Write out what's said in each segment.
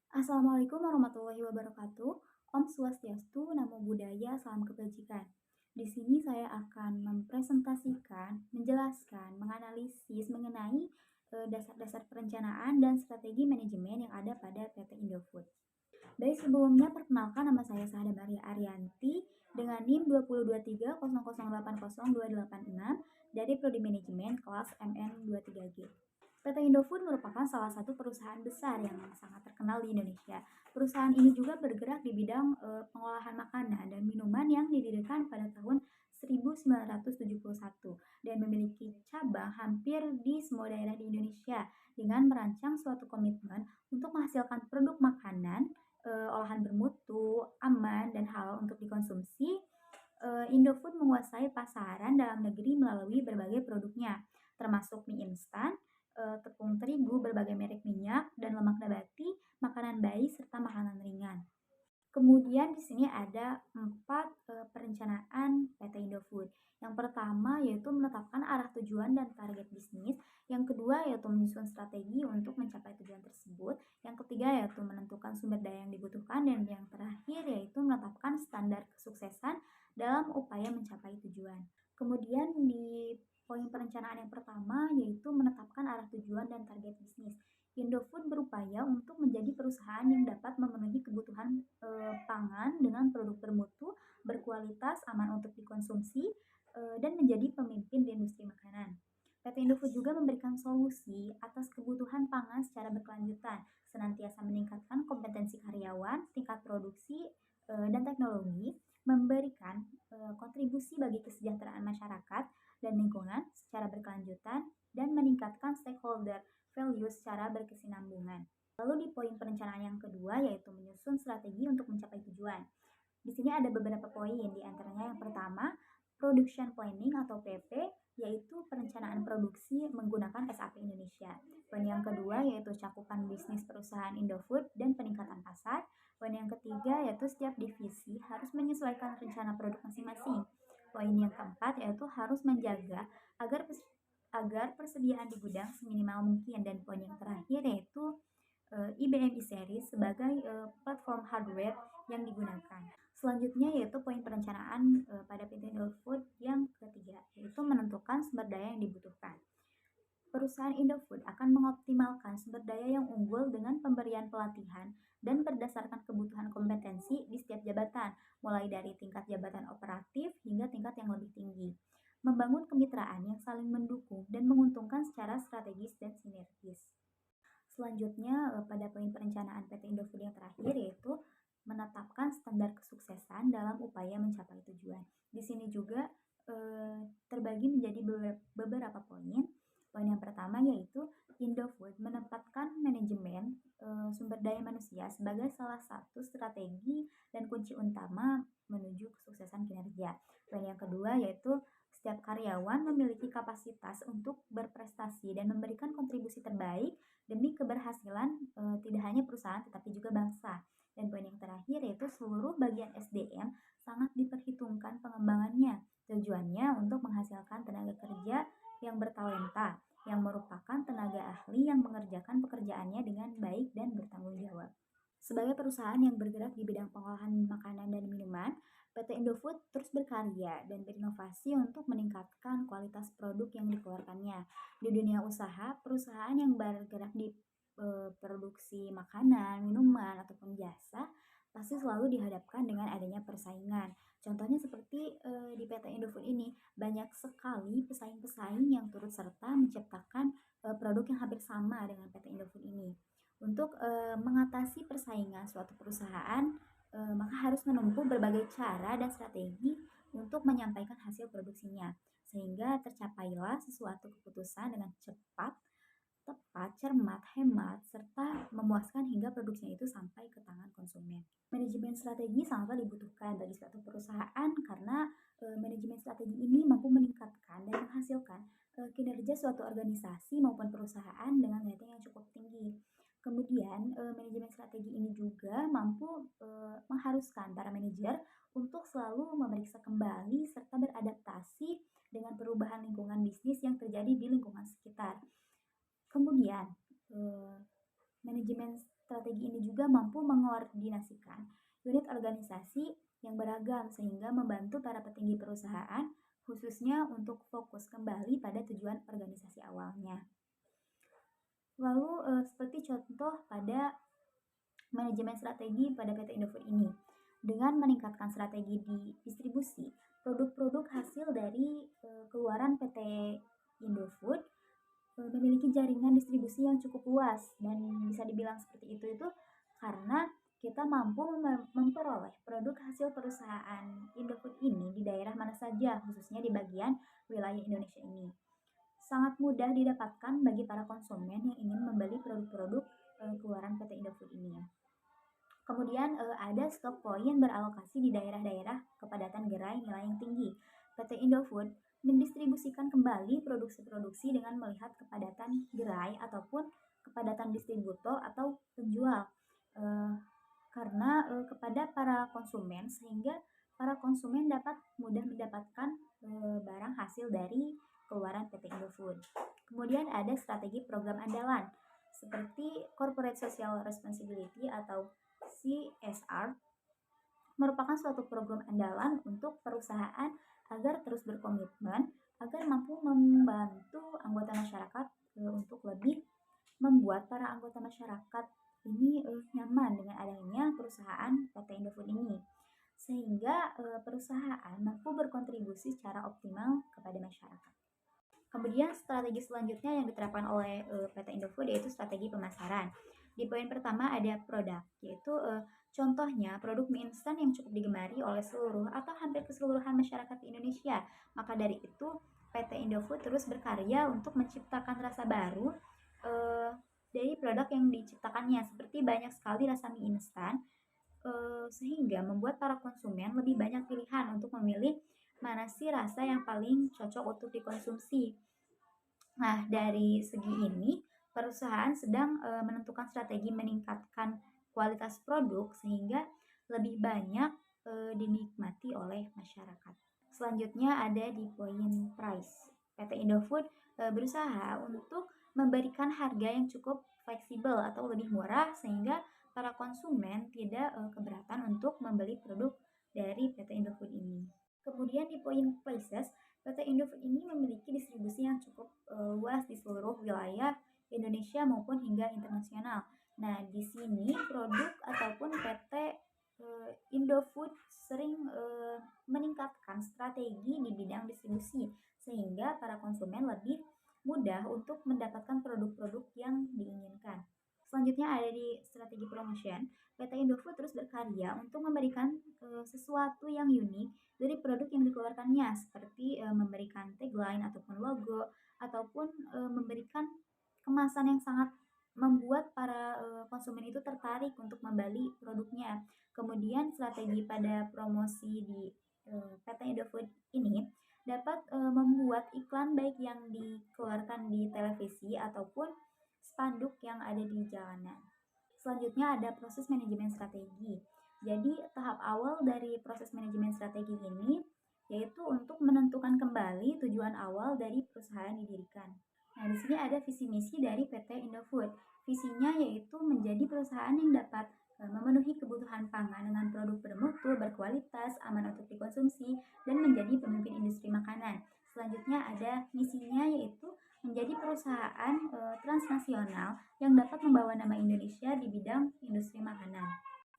Assalamualaikum warahmatullahi wabarakatuh. Om Swastiastu, Namo Buddhaya, Salam Kebajikan. Di sini saya akan mempresentasikan, menjelaskan, menganalisis mengenai dasar-dasar perencanaan dan strategi manajemen yang ada pada PT Indofood. Baik, sebelumnya perkenalkan nama saya Sahada Maria Arianti dengan NIM 202300808286 dari Prodi Manajemen kelas MN23G. PT Indofood merupakan salah satu perusahaan besar yang sangat terkenal di Indonesia. Perusahaan ini juga bergerak di bidang pengolahan makanan dan minuman yang didirikan pada tahun 1971 dan memiliki cabang hampir di semua daerah di Indonesia dengan merancang suatu komitmen untuk menghasilkan produk makanan olahan bermutu, aman, dan halal untuk dikonsumsi. Indofood menguasai pasaran dalam negeri melalui berbagai produknya, termasuk mie instan, tepung terigu, berbagai merek minyak, dan lemak nabati, makanan bayi, serta makanan ringan. Kemudian di sini ada 4 perencanaan PT Indofood. Yang pertama yaitu menetapkan arah tujuan dan target bisnis, yang kedua yaitu menyusun strategi untuk mencapai tujuan tersebut, yang ketiga yaitu menentukan sumber daya yang dibutuhkan, dan yang terakhir yaitu menetapkan standar kesuksesan dalam upaya mencapai tujuan. Kemudian di poin perencanaan yang pertama yaitu menetapkan arah tujuan dan target bisnis. Indofood berupaya untuk menjadi perusahaan yang dapat memenuhi kebutuhan pangan dengan produk bermutu, berkualitas, aman untuk dikonsumsi, dan menjadi pemimpin di industri makanan. PT Indofood juga memberikan solusi atas kebutuhan pangan secara berkelanjutan, senantiasa meningkatkan kompetensi karyawan, tingkat produksi, dan teknologi, memberikan kontribusi bagi kesejahteraan masyarakat dan lingkungan secara berkelanjutan, dan meningkatkan stakeholder value secara berkesinambungan. Lalu di poin perencanaan yang kedua yaitu menyusun strategi untuk mencapai tujuan. Di sini ada beberapa poin, di antaranya yang pertama, production planning atau PP, yaitu perencanaan produksi menggunakan SAP Indonesia. Poin yang kedua yaitu cakupan bisnis perusahaan Indofood dan peningkatan pasar. Poin yang ketiga yaitu setiap divisi harus menyesuaikan rencana produk masing-masing. Poin yang keempat yaitu harus menjaga agar persediaan di gudang seminimal mungkin, dan poin yang terakhir yaitu IBM e-Series sebagai platform hardware yang digunakan. Selanjutnya yaitu poin perencanaan pada PT Indofood yang ketiga, yaitu menentukan sumber daya yang dibutuhkan. Perusahaan Indofood akan mengoptimalkan sumber daya yang unggul dengan pemberian pelatihan dan berdasarkan kebutuhan kompetensi di setiap jabatan, mulai dari tingkat jabatan operatif hingga tingkat yang lebih tinggi. Membangun kemitraan yang saling mendukung dan menguntungkan secara strategis dan sinergis. Selanjutnya pada poin perencanaan PT Indofood yang terakhir yaitu menetapkan standar kesuksesan dalam upaya mencapai tujuan. Di sini juga terbagi menjadi beberapa poin. Poin yang pertama yaitu Indofood menempatkan manajemen sumber daya manusia sebagai salah satu strategi dan kunci utama menuju kesuksesan kinerja. Poin yang kedua yaitu setiap karyawan memiliki kapasitas untuk berprestasi dan memberikan kontribusi terbaik demi keberhasilan tidak hanya perusahaan tetapi juga bangsa. Dan poin yang terakhir yaitu seluruh bagian SDM sangat diperhitungkan pengembangannya. Tujuannya untuk menghasilkan tenaga kerja yang bertalenta, yang merupakan tenaga ahli yang mengerjakan pekerjaannya dengan baik dan bertanggung jawab. Sebagai perusahaan yang bergerak di bidang pengolahan makanan dan minuman, PT Indofood terus berkarya dan berinovasi untuk meningkatkan kualitas produk yang dikeluarkannya. Di dunia usaha, perusahaan yang bergerak di produksi makanan, minuman, ataupun jasa pasti selalu dihadapkan dengan adanya persaingan. Contohnya seperti di PT Indofood ini, banyak sekali pesaing-pesaing yang turut serta menciptakan produk yang hampir sama dengan PT Indofood ini. Untuk mengatasi persaingan suatu perusahaan, maka harus menempuh berbagai cara dan strategi untuk menyampaikan hasil produksinya, sehingga tercapailah sesuatu keputusan dengan cepat, tepat, cermat, hemat, serta memuaskan hingga produksinya itu sampai ke tangan konsumen. Manajemen strategi sangatlah dibutuhkan bagi suatu perusahaan karena manajemen strategi ini mampu meningkatkan dan menghasilkan kinerja suatu organisasi maupun perusahaan dengan rating yang cukup tinggi. Kemudian manajemen strategi ini juga mampu mengharuskan para manajer untuk selalu memeriksa kembali serta beradaptasi dengan perubahan lingkungan bisnis yang terjadi di lingkungan sekitar. Kemudian, manajemen Strategi ini juga mampu mengkoordinasikan unit organisasi yang beragam sehingga membantu para petinggi perusahaan khususnya untuk fokus kembali pada tujuan organisasi awalnya. Lalu seperti contoh pada manajemen strategi pada PT Indofood ini. Dengan meningkatkan strategi di distribusi, produk-produk hasil dari keluaran PT Indofood memiliki jaringan distribusi yang cukup luas, dan bisa dibilang seperti itu karena kita mampu memperoleh produk hasil perusahaan Indofood ini di daerah mana saja, khususnya di bagian wilayah Indonesia ini. Sangat mudah didapatkan bagi para konsumen yang ingin membeli produk-produk keluaran PT Indofood ini ya. Kemudian ada stok poin beralokasi di daerah-daerah kepadatan gerai nilai yang tinggi. PT Indofood mendistribusikan kembali produksi-produksi dengan melihat kepadatan gerai ataupun kepadatan distributor atau penjual karena kepada para konsumen, sehingga para konsumen dapat mudah mendapatkan barang hasil dari keluaran PT Indofood. Kemudian ada strategi program andalan seperti Corporate Social Responsibility atau CSR merupakan suatu program andalan untuk perusahaan agar terus berkomitmen agar mampu membantu anggota masyarakat untuk lebih membuat para anggota masyarakat ini nyaman dengan adanya perusahaan PT Indofood ini, sehingga perusahaan mampu berkontribusi secara optimal kepada masyarakat. Kemudian strategi selanjutnya yang diterapkan oleh PT Indofood yaitu strategi pemasaran. Di poin pertama ada produk, yaitu contohnya produk mie instan yang cukup digemari oleh seluruh atau hampir keseluruhan masyarakat di Indonesia. Maka dari itu PT Indofood terus berkarya untuk menciptakan rasa baru dari produk yang diciptakannya, seperti banyak sekali rasa mie instan sehingga membuat para konsumen lebih banyak pilihan untuk memilih mana sih rasa yang paling cocok untuk dikonsumsi. Nah, dari segi ini perusahaan sedang menentukan strategi meningkatkan kualitas produk sehingga lebih banyak dinikmati oleh masyarakat. Selanjutnya ada di poin price. PT Indofood berusaha untuk memberikan harga yang cukup fleksibel atau lebih murah sehingga para konsumen tidak keberatan untuk membeli produk dari PT Indofood ini. Kemudian di poin places, PT Indofood ini memiliki distribusi yang cukup luas di seluruh wilayah Indonesia maupun hingga internasional. Nah, di sini produk ataupun PT Indofood sering meningkatkan strategi di bidang distribusi sehingga para konsumen lebih mudah untuk mendapatkan produk-produk yang diinginkan. Selanjutnya ada di strategi promotion. PT Indofood terus berkarya untuk memberikan sesuatu yang unik dari produk yang dikeluarkannya, seperti memberikan tagline ataupun logo ataupun memberikan kemasan yang sangat membuat para konsumen itu tertarik untuk membeli produknya. Kemudian strategi pada promosi di PT Indofood ini dapat membuat iklan baik yang dikeluarkan di televisi ataupun spanduk yang ada di jalanan. Selanjutnya ada proses manajemen strategi. Jadi tahap awal dari proses manajemen strategi ini yaitu untuk menentukan kembali tujuan awal dari perusahaan didirikan. Nah, di sini ada visi misi dari PT Indofood. Visinya yaitu menjadi perusahaan yang dapat memenuhi kebutuhan pangan dengan produk bermutu, berkualitas, aman untuk dikonsumsi, dan menjadi pemimpin industri makanan. Selanjutnya ada misinya yaitu menjadi perusahaan transnasional yang dapat membawa nama Indonesia di bidang industri makanan.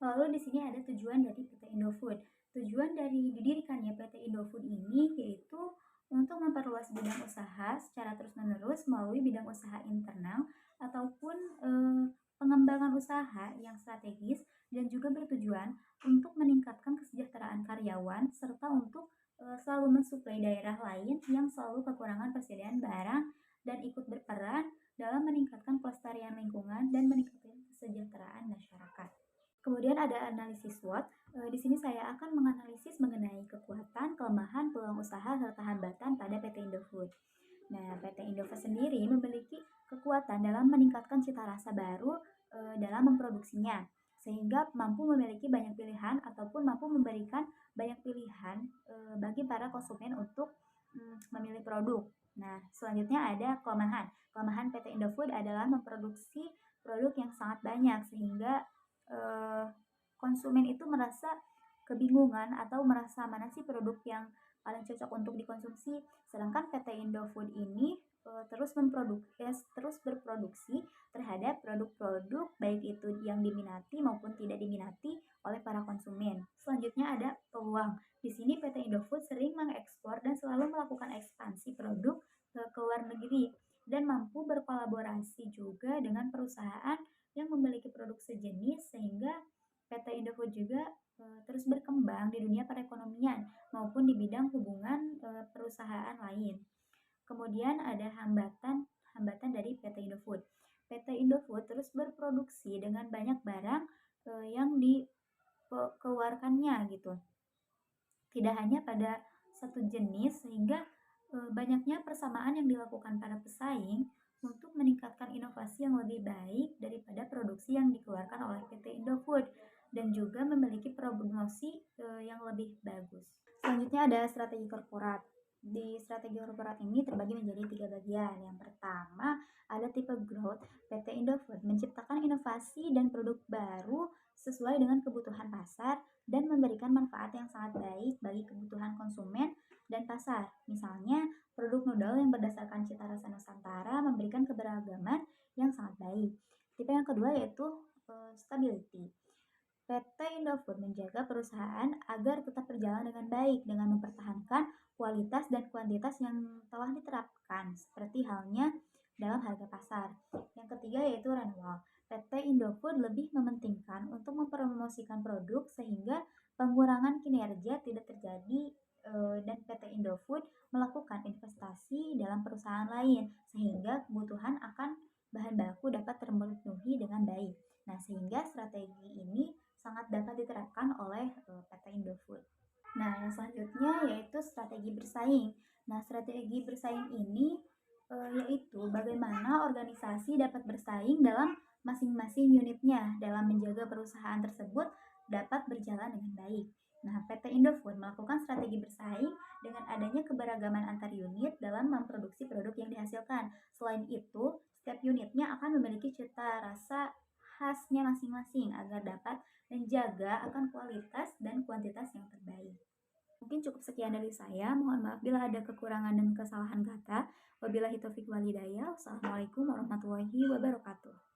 Lalu di sini ada tujuan dari PT Indofood. Tujuan dari didirikannya PT Indofood ini yaitu untuk memperluas bidang usaha secara terus-menerus melalui bidang usaha internal ataupun pengembangan usaha yang strategis dan juga bertujuan untuk meningkatkan kesejahteraan karyawan serta untuk selalu mensuplai daerah lain yang selalu kekurangan persediaan barang dan ikut berperan dalam meningkatkan pelestarian lingkungan dan meningkatkan kesejahteraan masyarakat. Kemudian ada analisis SWOT. Di sini saya akan menganalisis mengenai kekuatan, kelemahan, peluang usaha, serta hambatan pada PT Indofood. Nah, PT Indofood sendiri memiliki kekuatan dalam meningkatkan cita rasa baru dalam memproduksinya, sehingga mampu memiliki banyak pilihan ataupun mampu memberikan banyak pilihan bagi para konsumen untuk memilih produk. Nah, selanjutnya ada kelemahan. Kelemahan PT Indofood adalah memproduksi produk yang sangat banyak sehingga eh, konsumen itu merasa kebingungan atau merasa mana sih produk yang paling cocok untuk dikonsumsi. Sedangkan PT Indofood ini terus berproduksi terhadap produk-produk baik itu yang diminati maupun tidak diminati oleh para konsumen. Selanjutnya ada peluang. Di sini PT Indofood sering mengekspor dan selalu melakukan ekspansi produk ke luar negeri dan mampu berkolaborasi juga dengan perusahaan yang memiliki produk sejenis sehingga PT Indofood juga terus berkembang di dunia perekonomian maupun di bidang hubungan perusahaan lain. Kemudian ada hambatan dari PT Indofood. PT Indofood terus berproduksi dengan banyak barang yang dikeluarkannya gitu. Tidak hanya pada satu jenis sehingga banyaknya persamaan yang dilakukan para pesaing untuk meningkatkan inovasi yang lebih baik daripada produksi yang dikeluarkan oleh PT Indofood dan juga memiliki promosi yang lebih bagus. Selanjutnya ada strategi korporat. Di strategi korporat ini terbagi menjadi 3 bagian. Yang pertama, ada tipe growth. PT Indofood menciptakan inovasi dan produk baru sesuai dengan kebutuhan pasar dan memberikan manfaat yang sangat baik bagi kebutuhan konsumen dan pasar. Misalnya, produk noodle yang berdasarkan cita rasa Nusantara memberikan keberagaman yang sangat baik. Tipe yang kedua yaitu stability. PT Indofood menjaga perusahaan agar tetap berjalan dengan baik dengan mempertahankan kualitas dan kuantitas yang telah diterapkan, seperti halnya dalam harga pasar. Yang ketiga yaitu renewal. PT Indofood lebih mementingkan untuk mempromosikan produk sehingga pengurangan kinerja tidak terjadi dan PT Indofood melakukan investasi dalam perusahaan lain sehingga kebutuhan akan bahan baku dapat terpenuhi dengan baik. Nah, sehingga strategi ini sangat dapat diterapkan oleh PT Indofood. Nah, yang selanjutnya yaitu strategi bersaing. Nah, strategi bersaing ini yaitu bagaimana organisasi dapat bersaing dalam masing-masing unitnya dalam menjaga perusahaan tersebut dapat berjalan dengan baik. Nah, PT Indofood melakukan strategi bersaing dengan adanya keberagaman antar unit dalam memproduksi produk yang dihasilkan. Selain itu, setiap unitnya akan memiliki cita rasa khasnya masing-masing agar dapat menjaga akan kualitas dan kuantitas yang terbaik. Mungkin cukup sekian dari saya. Mohon maaf bila ada kekurangan dan kesalahan kata. Wabillahi taufiq walhidayah. Wassalamualaikum warahmatullahi wabarakatuh.